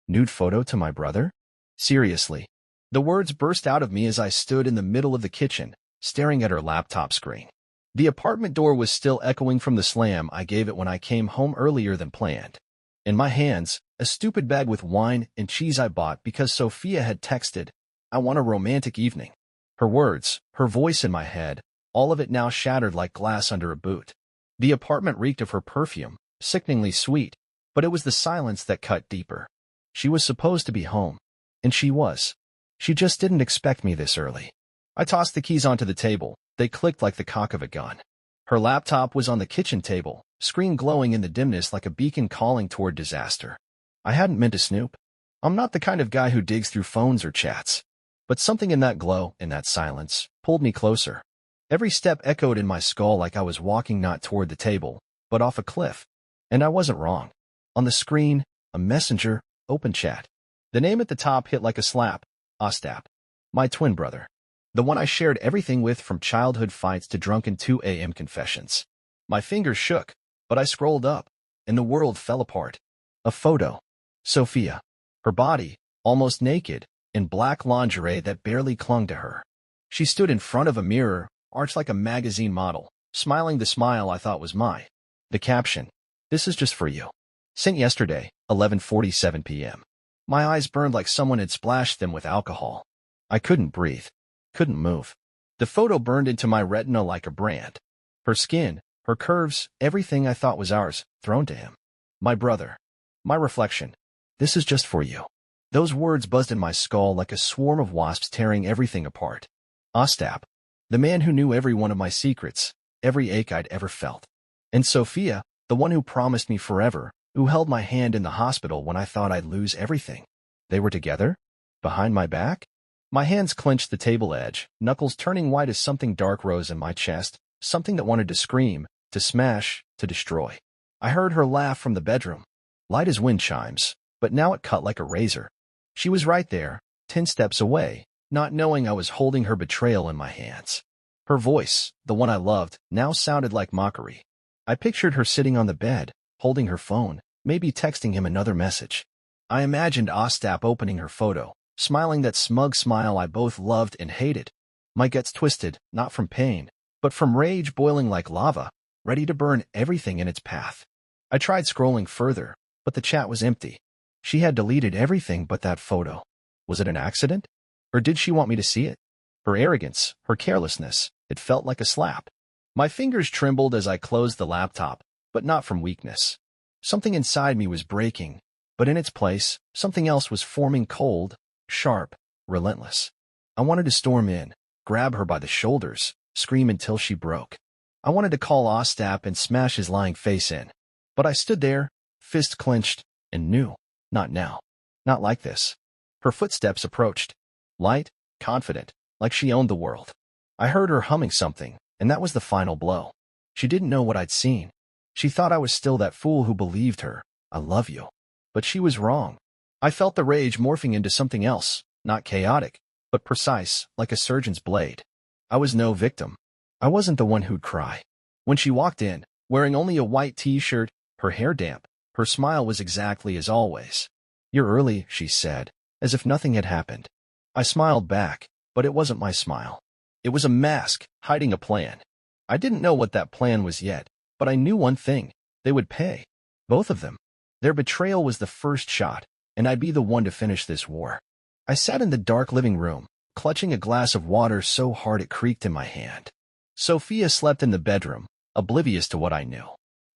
Nude photo to my brother? Seriously. The words burst out of me as I stood in the middle of the kitchen, staring at her laptop screen. The apartment door was still echoing from the slam I gave it when I came home earlier than planned. In my hands, a stupid bag with wine and cheese I bought because Sophia had texted, "I want a romantic evening." Her words, her voice in my head, all of it now shattered like glass under a boot. The apartment reeked of her perfume, sickeningly sweet, but it was the silence that cut deeper. She was supposed to be home, and she was. She just didn't expect me this early. I tossed the keys onto the table. They clicked like the cock of a gun. Her laptop was on the kitchen table, screen glowing in the dimness like a beacon calling toward disaster. I hadn't meant to snoop. I'm not the kind of guy who digs through phones or chats. But something in that glow, in that silence, pulled me closer. Every step echoed in my skull like I was walking not toward the table, but off a cliff. And I wasn't wrong. On the screen, a messenger, open chat. The name at the top hit like a slap. Ostap. My twin brother. The one I shared everything with, from childhood fights to drunken 2 a.m. confessions. My fingers shook, but I scrolled up, and the world fell apart. A photo. Sophia. Her body, almost naked, in black lingerie that barely clung to her. She stood in front of a mirror, arched like a magazine model, smiling the smile I thought was mine. The caption, "This is just for you." Sent yesterday, 11:47 p.m. My eyes burned like someone had splashed them with alcohol. I couldn't breathe. Couldn't move. The photo burned into my retina like a brand. Her skin, her curves, everything I thought was ours, thrown to him. My brother. My reflection. "This is just for you." Those words buzzed in my skull like a swarm of wasps tearing everything apart. Ostap. The man who knew every one of my secrets, every ache I'd ever felt. And Sophia, the one who promised me forever, who held my hand in the hospital when I thought I'd lose everything. They were together? Behind my back? My hands clenched the table edge, knuckles turning white as something dark rose in my chest, something that wanted to scream, to smash, to destroy. I heard her laugh from the bedroom, light as wind chimes, but now it cut like a razor. She was right there, 10 steps away, not knowing I was holding her betrayal in my hands. Her voice, the one I loved, now sounded like mockery. I pictured her sitting on the bed, holding her phone, maybe texting him another message. I imagined Ostap opening her photo, smiling that smug smile I both loved and hated. My guts twisted, not from pain, but from rage boiling like lava, ready to burn everything in its path. I tried scrolling further, but the chat was empty. She had deleted everything but that photo. Was it an accident? Or did she want me to see it? Her arrogance, her carelessness, it felt like a slap. My fingers trembled as I closed the laptop, but not from weakness. Something inside me was breaking, but in its place, something else was forming, cold, sharp, relentless. I wanted to storm in, grab her by the shoulders, scream until she broke. I wanted to call Ostap and smash his lying face in. But I stood there, fist clenched, and knew. Not now. Not like this. Her footsteps approached. Light, confident, like she owned the world. I heard her humming something, and that was the final blow. She didn't know what I'd seen. She thought I was still that fool who believed her, "I love you." But she was wrong. I felt the rage morphing into something else, not chaotic, but precise, like a surgeon's blade. I was no victim. I wasn't the one who'd cry. When she walked in, wearing only a white t-shirt, her hair damp, her smile was exactly as always. "You're early," she said, as if nothing had happened. I smiled back, but it wasn't my smile. It was a mask, hiding a plan. I didn't know what that plan was yet, but I knew one thing. They would pay. Both of them. Their betrayal was the first shot, and I'd be the one to finish this war. I sat in the dark living room, clutching a glass of water so hard it creaked in my hand. Sophia slept in the bedroom, oblivious to what I knew.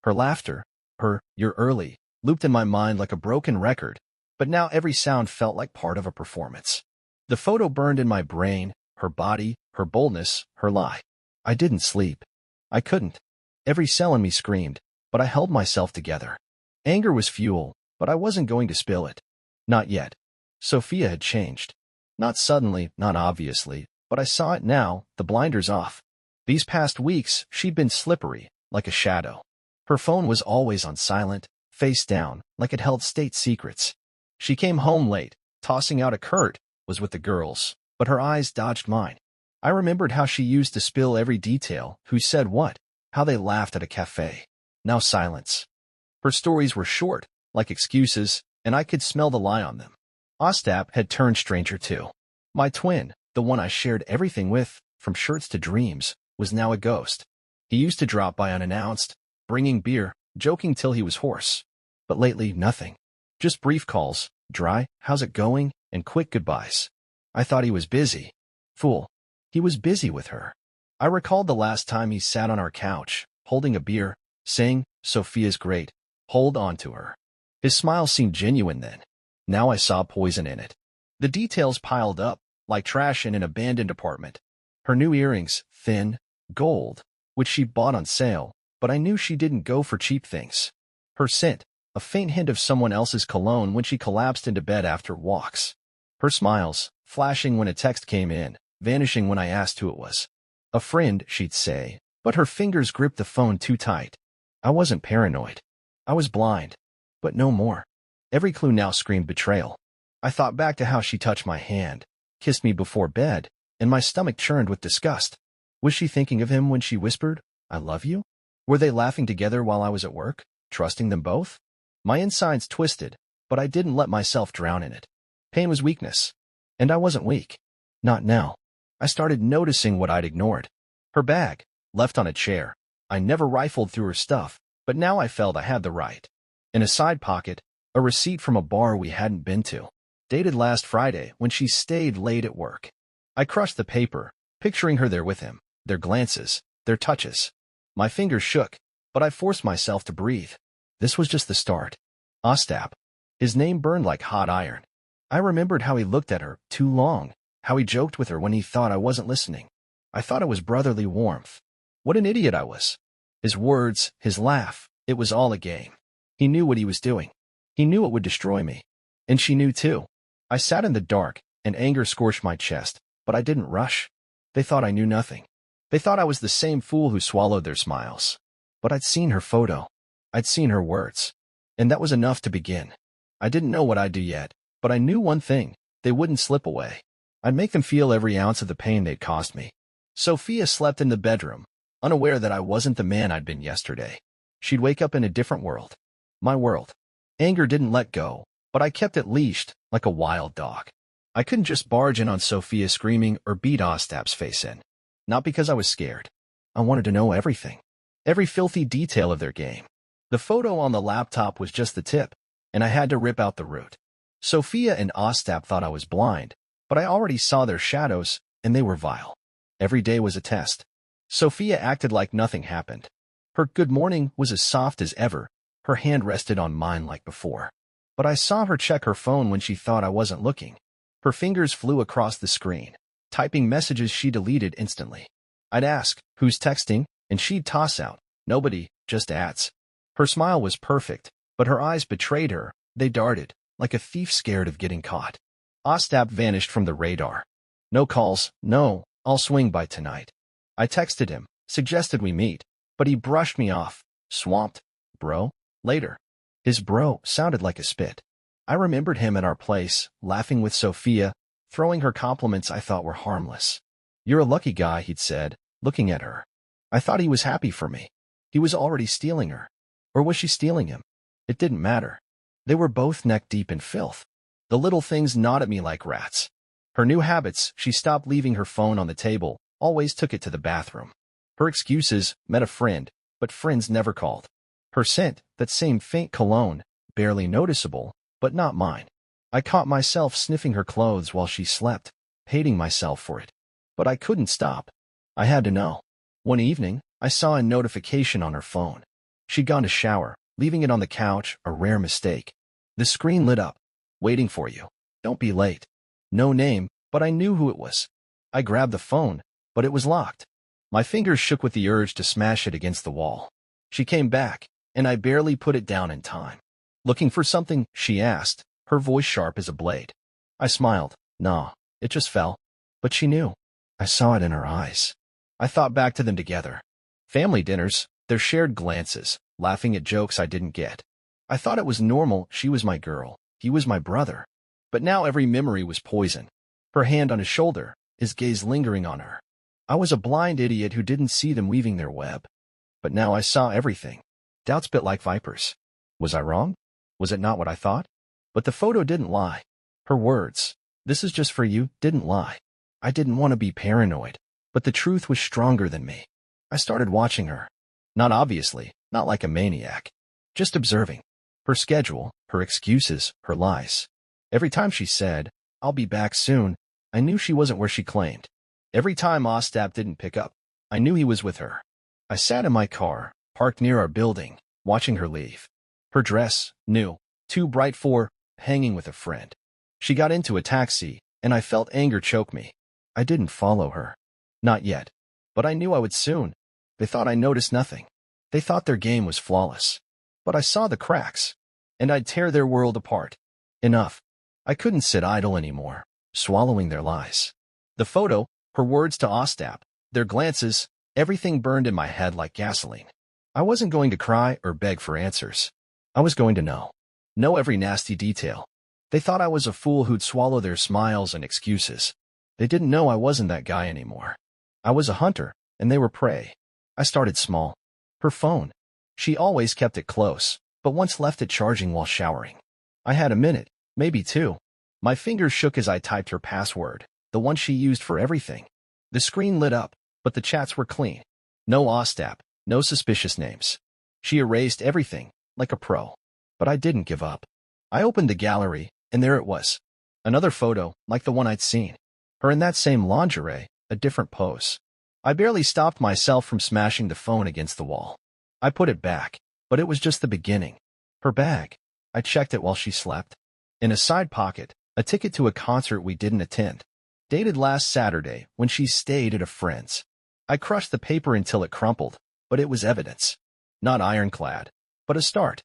Her laughter, her "you're early," looped in my mind like a broken record, but now every sound felt like part of a performance. The photo burned in my brain, her body, her boldness, her lie. I didn't sleep. I couldn't. Every cell in me screamed, but I held myself together. Anger was fuel, but I wasn't going to spill it. Not yet. Sophia had changed. Not suddenly, not obviously, but I saw it now, the blinders off. These past weeks, she'd been slippery, like a shadow. Her phone was always on silent, face down, like it held state secrets. She came home late, tossing out a Kurt, was with the girls, but her eyes dodged mine. I remembered how she used to spill every detail, who said what, how they laughed at a cafe. Now silence. Her stories were short, like excuses, and I could smell the lie on them. Ostap had turned stranger too. My twin, the one I shared everything with, from shirts to dreams, was now a ghost. He used to drop by unannounced, bringing beer, joking till he was hoarse. But lately, nothing. Just brief calls, dry, how's it going, and quick goodbyes. I thought he was busy. Fool. He was busy with her. I recalled the last time he sat on our couch, holding a beer, saying, "Sophia's great. Hold on to her." His smile seemed genuine then. Now I saw poison in it. The details piled up, like trash in an abandoned apartment. Her new earrings, thin, gold, which she bought on sale, but I knew she didn't go for cheap things. Her scent, a faint hint of someone else's cologne when she collapsed into bed after walks. Her smiles, flashing when a text came in, vanishing when I asked who it was. A friend, she'd say, but her fingers gripped the phone too tight. I wasn't paranoid. I was blind, but no more. Every clue now screamed betrayal. I thought back to how she touched my hand, kissed me before bed, and my stomach churned with disgust. Was she thinking of him when she whispered, "I love you"? Were they laughing together while I was at work, trusting them both? My insides twisted, but I didn't let myself drown in it. Pain was weakness, and I wasn't weak. Not now. I started noticing what I'd ignored. Her bag, left on a chair. I never rifled through her stuff, but now I felt I had the right. In a side pocket, a receipt from a bar we hadn't been to, dated last Friday when she stayed late at work. I crushed the paper, picturing her there with him, their glances, their touches. My fingers shook, but I forced myself to breathe. This was just the start. Ostap. His name burned like hot iron. I remembered how he looked at her too long, how he joked with her when he thought I wasn't listening. I thought it was brotherly warmth. What an idiot I was. His words, his laugh, it was all a game. He knew what he was doing. He knew it would destroy me. And she knew too. I sat in the dark, and anger scorched my chest, but I didn't rush. They thought I knew nothing. They thought I was the same fool who swallowed their smiles. But I'd seen her photo. I'd seen her words. And that was enough to begin. I didn't know what I'd do yet, but I knew one thing. They wouldn't slip away. I'd make them feel every ounce of the pain they'd caused me. Sophia slept in the bedroom, unaware that I wasn't the man I'd been yesterday. She'd wake up in a different world. My world. Anger didn't let go, but I kept it leashed, like a wild dog. I couldn't just barge in on Sophia screaming or beat Ostap's face in. Not because I was scared. I wanted to know everything. Every filthy detail of their game. The photo on the laptop was just the tip, and I had to rip out the root. Sophia and Ostap thought I was blind, but I already saw their shadows, and they were vile. Every day was a test. Sophia acted like nothing happened. Her good morning was as soft as ever. Her hand rested on mine like before. But I saw her check her phone when she thought I wasn't looking. Her fingers flew across the screen, typing messages she deleted instantly. I'd ask, "Who's texting?" and she'd toss out, "Nobody, just ads." Her smile was perfect, but her eyes betrayed her. They darted, like a thief scared of getting caught. Ostap vanished from the radar. No calls, no, I'll swing by tonight. I texted him, suggested we meet, but he brushed me off. Swamped. Bro? Later. His bro sounded like a spit. I remembered him at our place, laughing with Sophia, throwing her compliments I thought were harmless. "You're a lucky guy," he'd said, looking at her. I thought he was happy for me. He was already stealing her. Or was she stealing him? It didn't matter. They were both neck-deep in filth. The little things gnawed at me like rats. Her new habits, she stopped leaving her phone on the table, always took it to the bathroom. Her excuses, met a friend, but friends never called. Her scent, that same faint cologne, barely noticeable, but not mine. I caught myself sniffing her clothes while she slept, hating myself for it. But I couldn't stop. I had to know. One evening, I saw a notification on her phone. She'd gone to shower, leaving it on the couch, a rare mistake. The screen lit up. "Waiting for you. Don't be late." No name, but I knew who it was. I grabbed the phone, but it was locked. My fingers shook with the urge to smash it against the wall. She came back, and I barely put it down in time. "Looking for something?" she asked, her voice sharp as a blade. I smiled. "Nah, it just fell." But she knew. I saw it in her eyes. I thought back to them together. Family dinners, their shared glances, laughing at jokes I didn't get. I thought it was normal. She was my girl. He was my brother. But now every memory was poison. Her hand on his shoulder, his gaze lingering on her. I was a blind idiot who didn't see them weaving their web. But now I saw everything. Doubts bit like vipers. Was I wrong? Was it not what I thought? But the photo didn't lie. Her words, "This is just for you," didn't lie. I didn't want to be paranoid, but the truth was stronger than me. I started watching her. Not obviously, not like a maniac. Just observing. Her schedule, her excuses, her lies. Every time she said, "I'll be back soon," I knew she wasn't where she claimed. Every time Ostap didn't pick up, I knew he was with her. I sat in my car, parked near our building, watching her leave. Her dress, new, too bright for, hanging with a friend. She got into a taxi, and I felt anger choke me. I didn't follow her. Not yet. But I knew I would soon. They thought I noticed nothing. They thought their game was flawless. But I saw the cracks, and I'd tear their world apart. Enough. I couldn't sit idle anymore, swallowing their lies. The photo, her words to Ostap, their glances, everything burned in my head like gasoline. I wasn't going to cry or beg for answers. I was going to know. Know every nasty detail. They thought I was a fool who'd swallow their smiles and excuses. They didn't know I wasn't that guy anymore. I was a hunter, and they were prey. I started small. Her phone. She always kept it close, but once left it charging while showering. I had a minute, maybe two. My fingers shook as I typed her password, the one she used for everything. The screen lit up, but the chats were clean. No Ostap, no suspicious names. She erased everything, like a pro. But I didn't give up. I opened the gallery, and there it was. Another photo, like the one I'd seen. Her in that same lingerie, a different pose. I barely stopped myself from smashing the phone against the wall. I put it back, but it was just the beginning. Her bag. I checked it while she slept. In a side pocket, a ticket to a concert we didn't attend. Dated last Saturday when she stayed at a friend's. I crushed the paper until it crumpled, but it was evidence. Not ironclad, but a start.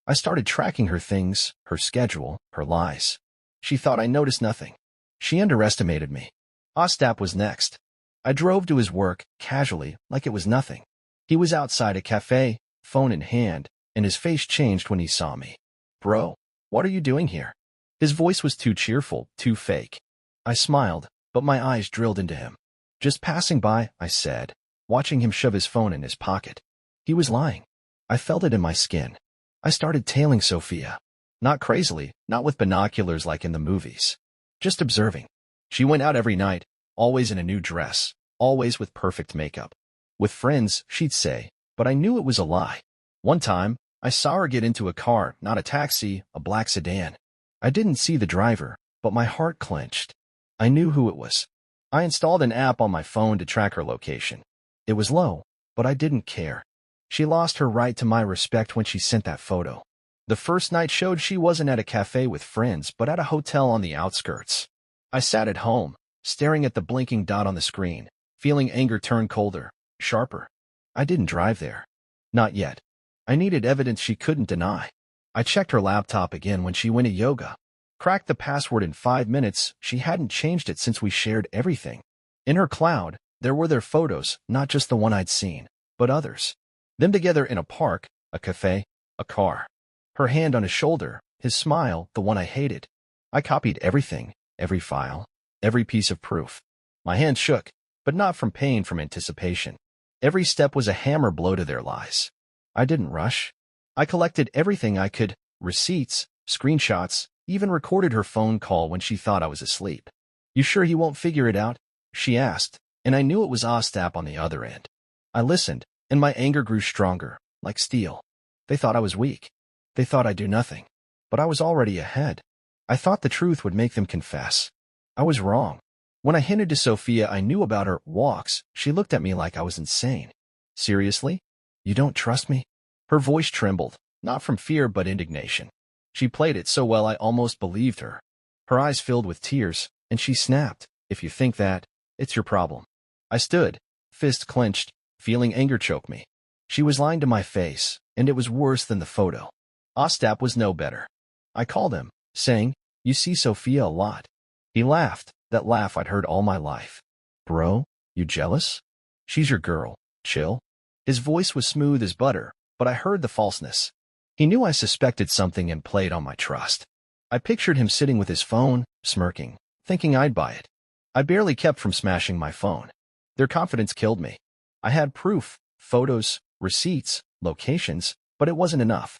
I started tracking her things, her schedule, her lies. She thought I noticed nothing. She underestimated me. Ostap was next. I drove to his work, casually, like it was nothing. He was outside a cafe, phone in hand, and his face changed when he saw me. "Bro, what are you doing here?" His voice was too cheerful, too fake. I smiled, but my eyes drilled into him. "Just passing by," I said, watching him shove his phone in his pocket. He was lying. I felt it in my skin. I started tailing Sophia. Not crazily, not with binoculars like in the movies. Just observing. She went out every night, always in a new dress, always with perfect makeup. With friends, she'd say, but I knew it was a lie. One time, I saw her get into a car, not a taxi, a black sedan. I didn't see the driver, but my heart clenched. I knew who it was. I installed an app on my phone to track her location. It was low, but I didn't care. She lost her right to my respect when she sent that photo. The first night showed she wasn't at a cafe with friends, but at a hotel on the outskirts. I sat at home, staring at the blinking dot on the screen, feeling anger turn colder, sharper. I didn't drive there. Not yet. I needed evidence she couldn't deny. I checked her laptop again when she went to yoga. Cracked the password in 5 minutes. She hadn't changed it since we shared everything. In her cloud, there were their photos, not just the one I'd seen, but others. Them together in a park, a cafe, a car. Her hand on his shoulder, his smile, the one I hated. I copied everything, every file, every piece of proof. My hand shook, but not from pain, from anticipation. Every step was a hammer blow to their lies. I didn't rush. I collected everything I could, receipts, screenshots, even recorded her phone call when she thought I was asleep. "You sure he won't figure it out?" she asked, and I knew it was Ostap on the other end. I listened, and my anger grew stronger, like steel. They thought I was weak. They thought I'd do nothing. But I was already ahead. I thought the truth would make them confess. I was wrong. When I hinted to Sophia I knew about her walks, she looked at me like I was insane. "Seriously? You don't trust me?" Her voice trembled, not from fear but indignation. She played it so well I almost believed her. Her eyes filled with tears, and she snapped, "If you think that, it's your problem." I stood, fist clenched, feeling anger choke me. She was lying to my face, and it was worse than the photo. Ostap was no better. I called him, saying, "You see Sophia a lot." He laughed, that laugh I'd heard all my life. "Bro, you jealous? She's your girl. Chill." His voice was smooth as butter, but I heard the falseness. He knew I suspected something and played on my trust. I pictured him sitting with his phone, smirking, thinking I'd buy it. I barely kept from smashing my phone. Their confidence killed me. I had proof, photos, receipts, locations, but it wasn't enough.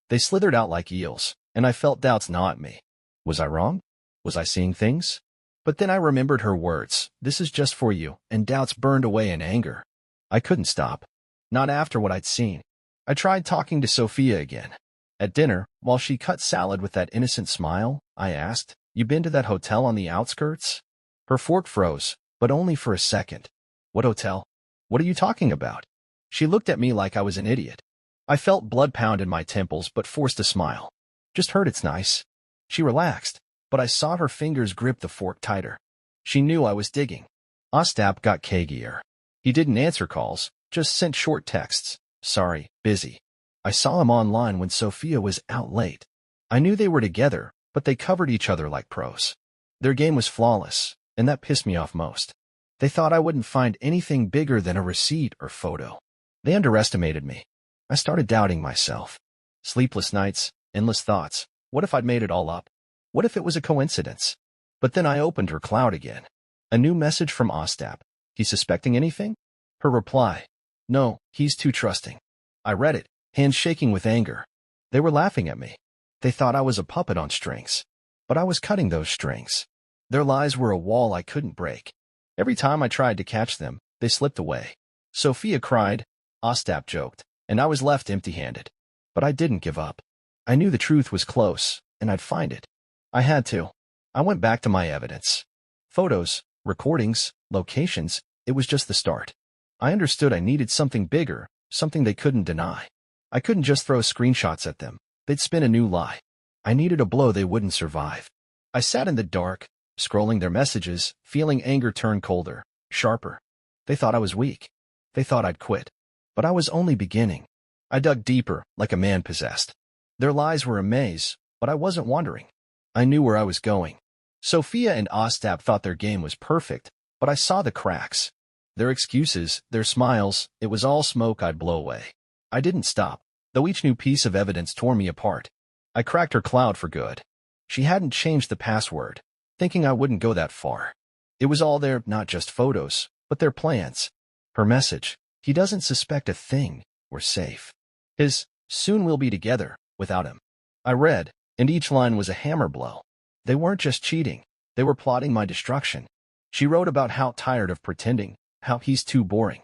They slithered out like eels, and I felt doubts gnaw at me. Was I wrong? Was I seeing things? But then I remembered her words, "This is just for you," and doubts burned away in anger. I couldn't stop. Not after what I'd seen. I tried talking to Sophia again. At dinner, while she cut salad with that innocent smile, I asked, "You been to that hotel on the outskirts?" Her fork froze, but only for a second. "What hotel? What are you talking about?" She looked at me like I was an idiot. I felt blood pound in my temples but forced a smile. "Just heard it's nice." She relaxed, but I saw her fingers grip the fork tighter. She knew I was digging. Ostap got cagier. He didn't answer calls, just sent short texts. "Sorry, busy." I saw him online when Sophia was out late. I knew they were together, but they covered each other like pros. Their game was flawless, and that pissed me off most. They thought I wouldn't find anything bigger than a receipt or photo. They underestimated me. I started doubting myself. Sleepless nights, endless thoughts. What if I'd made it all up? What if it was a coincidence? But then I opened her cloud again. A new message from Ostap. He suspecting anything? Her reply. No, he's too trusting. I read it, hands shaking with anger. They were laughing at me. They thought I was a puppet on strings. But I was cutting those strings. Their lies were a wall I couldn't break. Every time I tried to catch them, they slipped away. Sophia cried, Ostap joked, and I was left empty-handed. But I didn't give up. I knew the truth was close, and I'd find it. I had to. I went back to my evidence. Photos, recordings, locations, it was just the start. I understood I needed something bigger, something they couldn't deny. I couldn't just throw screenshots at them. They'd spin a new lie. I needed a blow they wouldn't survive. I sat in the dark, scrolling their messages, feeling anger turn colder, sharper. They thought I was weak. They thought I'd quit. But I was only beginning. I dug deeper, like a man possessed. Their lies were a maze, but I wasn't wandering. I knew where I was going. Sophia and Ostap thought their game was perfect, but I saw the cracks. Their excuses, their smiles, it was all smoke I'd blow away. I didn't stop, though each new piece of evidence tore me apart. I cracked her cloud for good. She hadn't changed the password, thinking I wouldn't go that far. It was all there, not just photos, but their plans. Her message, he doesn't suspect a thing, we're safe. His, soon we'll be together, without him. I read, and each line was a hammer blow. They weren't just cheating, they were plotting my destruction. She wrote about how tired of pretending, how he's too boring.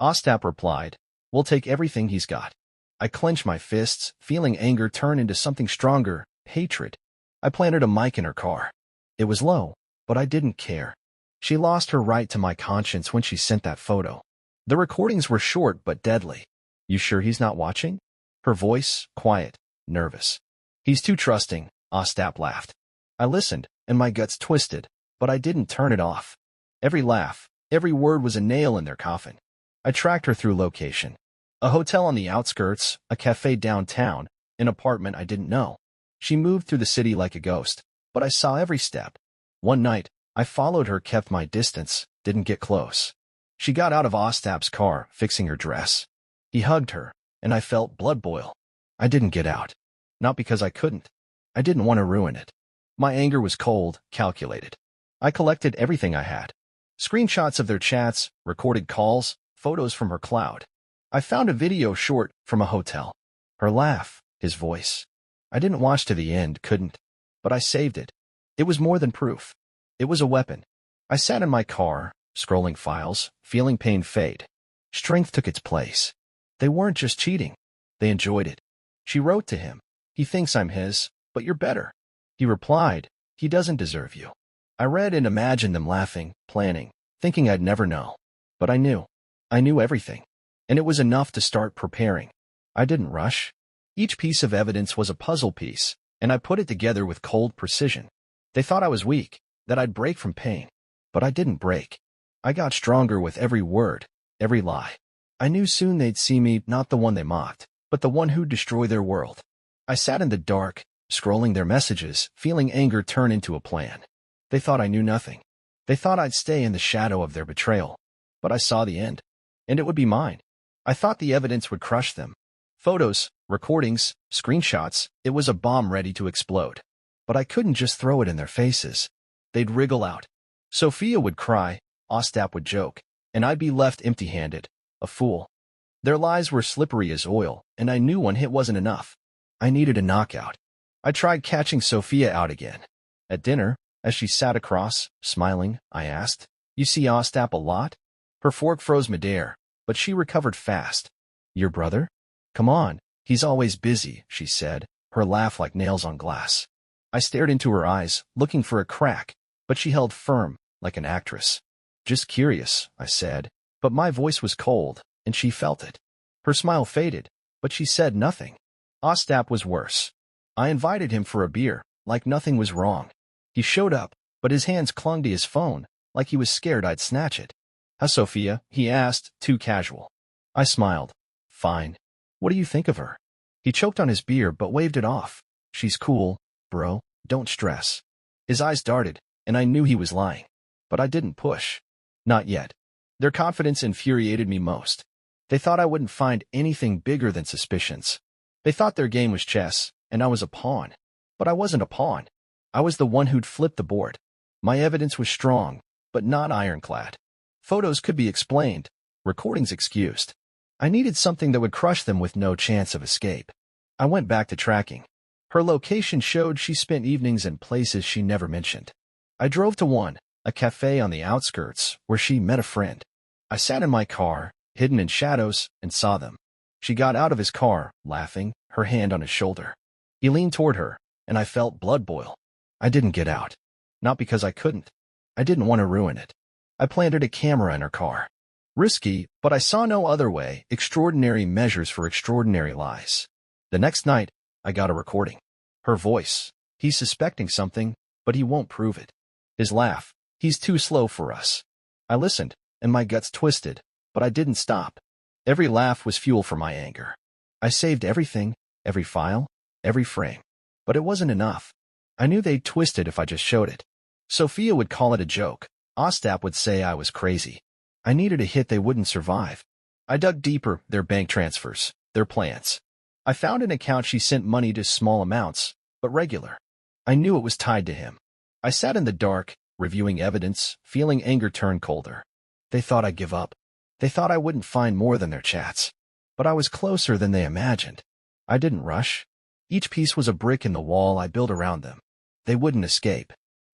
Ostap replied, we'll take everything he's got. I clenched my fists, feeling anger turn into something stronger, hatred. I planted a mic in her car. It was low, but I didn't care. She lost her right to my conscience when she sent that photo. The recordings were short but deadly. You sure he's not watching? Her voice, quiet, nervous. He's too trusting, Ostap laughed. I listened, and my guts twisted, but I didn't turn it off. Every laugh, every word was a nail in their coffin. I tracked her through location. A hotel on the outskirts, a cafe downtown, an apartment I didn't know. She moved through the city like a ghost, but I saw every step. One night, I followed her, kept my distance, didn't get close. She got out of Ostap's car, fixing her dress. He hugged her, and I felt blood boil. I didn't get out. Not because I couldn't. I didn't want to ruin it. My anger was cold, calculated. I collected everything I had. Screenshots of their chats, recorded calls, photos from her cloud. I found a video short from a hotel. Her laugh, his voice. I didn't watch to the end, couldn't. But I saved it. It was more than proof. It was a weapon. I sat in my car, scrolling files, feeling pain fade. Strength took its place. They weren't just cheating. They enjoyed it. She wrote to him. He thinks I'm his, but you're better. He replied, he doesn't deserve you. I read and imagined them laughing, planning, thinking I'd never know. But I knew. I knew everything. And it was enough to start preparing. I didn't rush. Each piece of evidence was a puzzle piece, and I put it together with cold precision. They thought I was weak, that I'd break from pain. But I didn't break. I got stronger with every word, every lie. I knew soon they'd see me, not the one they mocked, but the one who'd destroy their world. I sat in the dark, scrolling their messages, feeling anger turn into a plan. They thought I knew nothing. They thought I'd stay in the shadow of their betrayal. But I saw the end. And it would be mine. I thought the evidence would crush them. Photos, recordings, screenshots, it was a bomb ready to explode. But I couldn't just throw it in their faces. They'd wriggle out. Sophia would cry, Ostap would joke, and I'd be left empty-handed, a fool. Their lies were slippery as oil, and I knew one hit wasn't enough. I needed a knockout. I tried catching Sophia out again. At dinner, as she sat across, smiling, I asked, "You see Ostap a lot?" Her fork froze midair, but she recovered fast. "Your brother? Come on, he's always busy," she said, her laugh like nails on glass. I stared into her eyes, looking for a crack, but she held firm, like an actress. "Just curious," I said, but my voice was cold, and she felt it. Her smile faded, but she said nothing. Ostap was worse. I invited him for a beer, like nothing was wrong. He showed up, but his hands clung to his phone, like he was scared I'd snatch it. "How's Sophia?" he asked, too casual. I smiled. "Fine. What do you think of her?" He choked on his beer but waved it off. "She's cool, bro. Don't stress." His eyes darted, and I knew he was lying. But I didn't push. Not yet. Their confidence infuriated me most. They thought I wouldn't find anything bigger than suspicions. They thought their game was chess, and I was a pawn. But I wasn't a pawn. I was the one who'd flipped the board. My evidence was strong, but not ironclad. Photos could be explained, recordings excused. I needed something that would crush them with no chance of escape. I went back to tracking. Her location showed she spent evenings in places she never mentioned. I drove to one, a cafe on the outskirts, where she met a friend. I sat in my car, hidden in shadows, and saw them. She got out of his car, laughing, her hand on his shoulder. He leaned toward her, and I felt blood boil. I didn't get out. Not because I couldn't. I didn't want to ruin it. I planted a camera in her car. Risky, but I saw no other way. Extraordinary measures for extraordinary lies. The next night, I got a recording. Her voice. "He's suspecting something, but he won't prove it." His laugh. "He's too slow for us." I listened, and my guts twisted, but I didn't stop. Every laugh was fuel for my anger. I saved everything, every file, every frame. But it wasn't enough. I knew they'd twist it if I just showed it. Sophia would call it a joke. Ostap would say I was crazy. I needed a hit they wouldn't survive. I dug deeper, their bank transfers, their plans. I found an account she sent money to, small amounts, but regular. I knew it was tied to him. I sat in the dark, reviewing evidence, feeling anger turn colder. They thought I'd give up. They thought I wouldn't find more than their chats. But I was closer than they imagined. I didn't rush. Each piece was a brick in the wall I built around them. They wouldn't escape.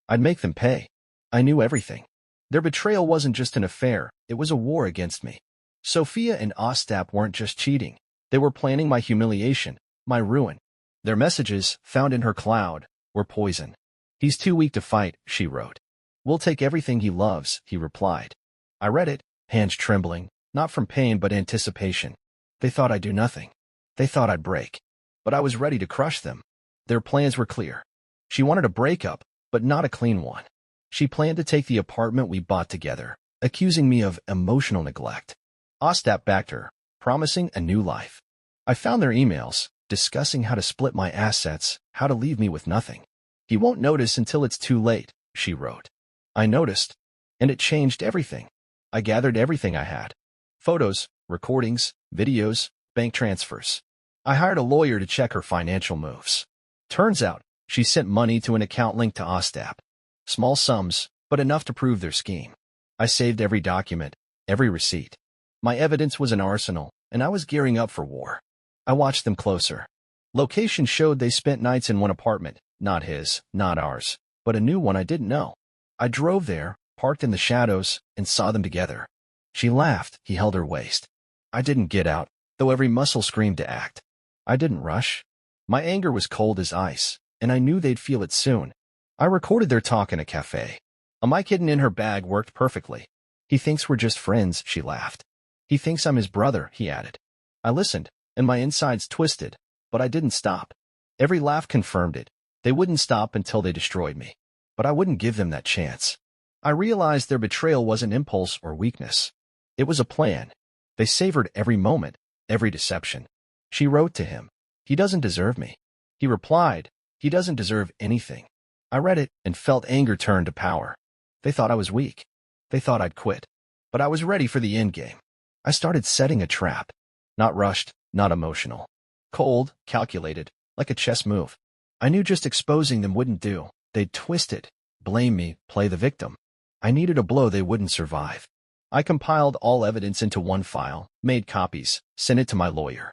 I'd make them pay. I knew everything. Their betrayal wasn't just an affair, it was a war against me. Sophia and Ostap weren't just cheating. They were planning my humiliation, my ruin. Their messages, found in her cloud, were poison. "He's too weak to fight," she wrote. "We'll take everything he loves," he replied. I read it, hands trembling, not from pain but anticipation. They thought I'd do nothing. They thought I'd break. But I was ready to crush them. Their plans were clear. She wanted a breakup, but not a clean one. She planned to take the apartment we bought together, accusing me of emotional neglect. Ostap backed her, promising a new life. I found their emails, discussing how to split my assets, how to leave me with nothing. "He won't notice until it's too late," she wrote. I noticed, and it changed everything. I gathered everything I had. Photos, recordings, videos, bank transfers. I hired a lawyer to check her financial moves. Turns out, she sent money to an account linked to Ostap. Small sums, but enough to prove their scheme. I saved every document, every receipt. My evidence was an arsenal, and I was gearing up for war. I watched them closer. Location showed they spent nights in one apartment, not his, not ours, but a new one I didn't know. I drove there, parked in the shadows, and saw them together. She laughed, he held her waist. I didn't get out, though every muscle screamed to act. I didn't rush. My anger was cold as ice, and I knew they'd feel it soon. I recorded their talk in a cafe. A mic hidden in her bag worked perfectly. "He thinks we're just friends," she laughed. "He thinks I'm his brother," he added. I listened, and my insides twisted, but I didn't stop. Every laugh confirmed it. They wouldn't stop until they destroyed me. But I wouldn't give them that chance. I realized their betrayal wasn't impulse or weakness. It was a plan. They savored every moment, every deception. She wrote to him, "He doesn't deserve me." He replied, "He doesn't deserve anything." I read it and felt anger turn to power. They thought I was weak. They thought I'd quit. But I was ready for the endgame. I started setting a trap. Not rushed, not emotional. Cold, calculated, like a chess move. I knew just exposing them wouldn't do. They'd twist it, blame me, play the victim. I needed a blow they wouldn't survive. I compiled all evidence into one file, made copies, sent it to my lawyer.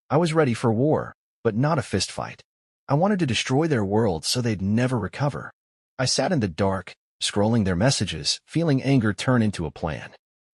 I was ready for war, but not a fistfight. I wanted to destroy their world so they'd never recover. I sat in the dark, scrolling their messages, feeling anger turn into a plan.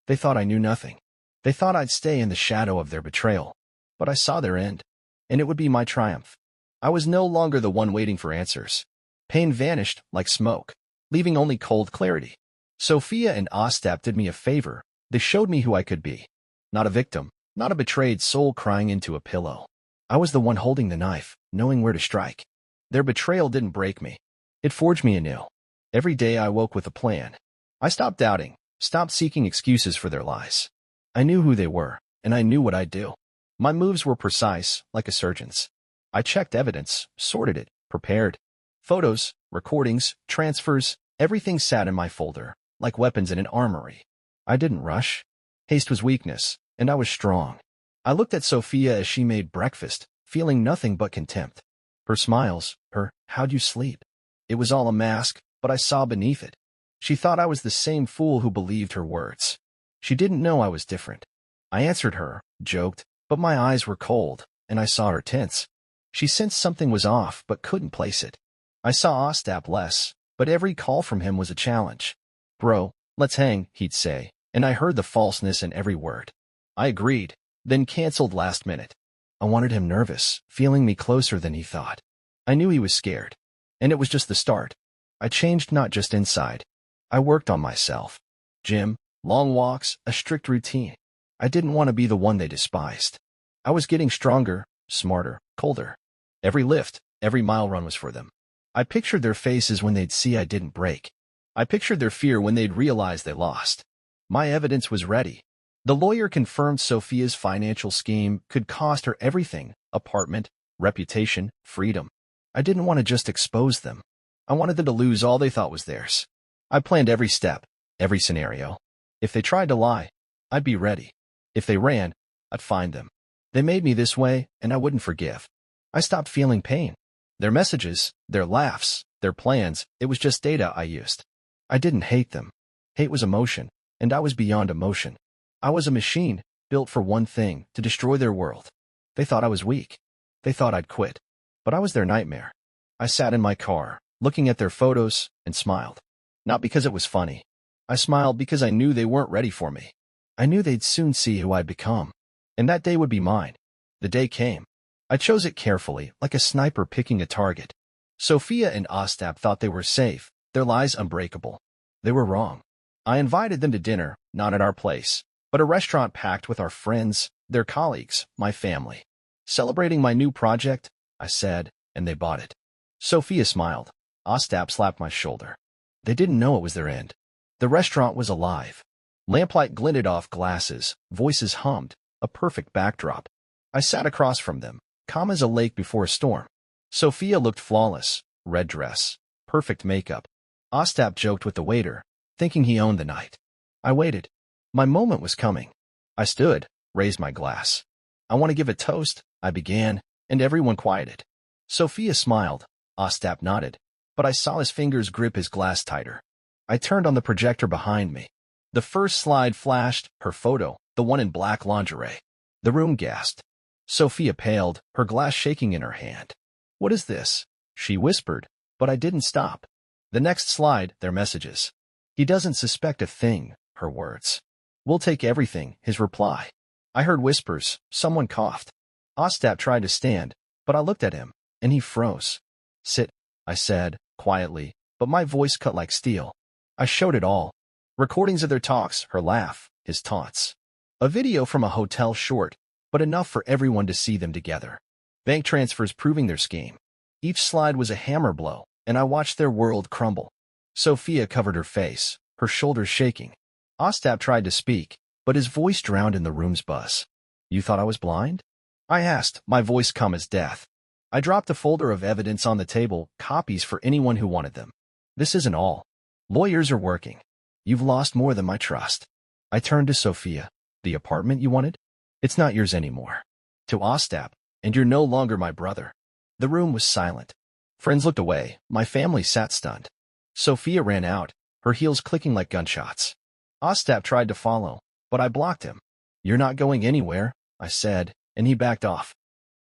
They thought I knew nothing. They thought I'd stay in the shadow of their betrayal. But I saw their end, and it would be my triumph. I was no longer the one waiting for answers. Pain vanished like smoke, leaving only cold clarity. Sophia and Ostap did me a favor. They showed me who I could be. Not a victim, not a betrayed soul crying into a pillow. I was the one holding the knife, knowing where to strike. Their betrayal didn't break me. It forged me anew. Every day I woke with a plan. I stopped doubting, stopped seeking excuses for their lies. I knew who they were, and I knew what I'd do. My moves were precise, like a surgeon's. I checked evidence, sorted it, prepared. Photos, recordings, transfers, everything sat in my folder, like weapons in an armory. I didn't rush. Haste was weakness, and I was strong. I looked at Sophia as she made breakfast, feeling nothing but contempt. Her smiles, her, "How'd you sleep?" It was all a mask, but I saw beneath it. She thought I was the same fool who believed her words. She didn't know I was different. I answered her, joked, but my eyes were cold, and I saw her tense. She sensed something was off, but couldn't place it. I saw Ostap less, but every call from him was a challenge. "Bro, let's hang," he'd say, and I heard the falseness in every word. I agreed, then canceled last minute. I wanted him nervous, feeling me closer than he thought. I knew he was scared, and it was just the start. I changed not just inside. I worked on myself. Gym, long walks, a strict routine. I didn't want to be the one they despised. I was getting stronger, smarter, colder. Every lift, every mile run was for them. I pictured their faces when they'd see I didn't break. I pictured their fear when they'd realize they lost. My evidence was ready. The lawyer confirmed Sophia's financial scheme could cost her everything: apartment, reputation, freedom. I didn't want to just expose them. I wanted them to lose all they thought was theirs. I planned every step, every scenario. If they tried to lie, I'd be ready. If they ran, I'd find them. They made me this way, and I wouldn't forgive. I stopped feeling pain. Their messages, their laughs, their plans, it was just data I used. I didn't hate them. Hate was emotion, and I was beyond emotion. I was a machine, built for one thing: to destroy their world. They thought I was weak. They thought I'd quit. But I was their nightmare. I sat in my car, looking at their photos, and smiled. Not because it was funny. I smiled because I knew they weren't ready for me. I knew they'd soon see who I'd become. And that day would be mine. The day came. I chose it carefully, like a sniper picking a target. Sophia and Ostap thought they were safe, their lies unbreakable. They were wrong. I invited them to dinner, not at our place, but a restaurant packed with our friends, their colleagues, my family. Celebrating my new project, I said, and they bought it. Sophia smiled. Ostap slapped my shoulder. They didn't know it was their end. The restaurant was alive. Lamplight glinted off glasses, voices hummed, a perfect backdrop. I sat across from them, calm as a lake before a storm. Sophia looked flawless, red dress, perfect makeup. Ostap joked with the waiter, thinking he owned the night. I waited. My moment was coming. I stood, raised my glass. "I want to give a toast," I began, and everyone quieted. Sophia smiled. Ostap nodded, but I saw his fingers grip his glass tighter. I turned on the projector behind me. The first slide flashed, her photo, the one in black lingerie. The room gasped. Sophia paled, her glass shaking in her hand. "What is this?" she whispered, but I didn't stop. The next slide, their messages. "He doesn't suspect a thing," her words. "We'll take everything," his reply. I heard whispers. Someone coughed. Ostap tried to stand, but I looked at him, and he froze. "Sit," I said, quietly, but my voice cut like steel. I showed it all. Recordings of their talks, her laugh, his taunts. A video from a hotel short, but enough for everyone to see them together. Bank transfers proving their scheme. Each slide was a hammer blow, and I watched their world crumble. Sophia covered her face, her shoulders shaking. Ostap tried to speak, but his voice drowned in the room's buzz. "You thought I was blind?" I asked, my voice calm as death. I dropped a folder of evidence on the table, copies for anyone who wanted them. "This isn't all. Lawyers are working. You've lost more than my trust." I turned to Sophia. "The apartment you wanted? It's not yours anymore." To Ostap, "And you're no longer my brother." The room was silent. Friends looked away. My family sat stunned. Sophia ran out, her heels clicking like gunshots. Ostap tried to follow, but I blocked him. "You're not going anywhere," I said, and he backed off.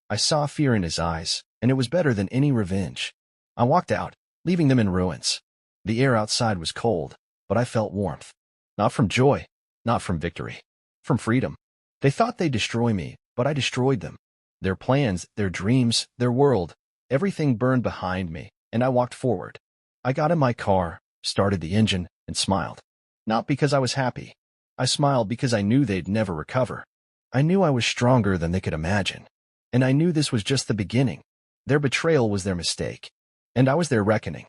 I saw fear in his eyes, and it was better than any revenge. I walked out, leaving them in ruins. The air outside was cold, but I felt warmth. Not from joy, not from victory. From freedom. They thought they'd destroy me, but I destroyed them. Their plans, their dreams, their world, everything burned behind me, and I walked forward. I got in my car, started the engine, and smiled. Not because I was happy. I smiled because I knew they'd never recover. I knew I was stronger than they could imagine. And I knew this was just the beginning. Their betrayal was their mistake. And I was their reckoning.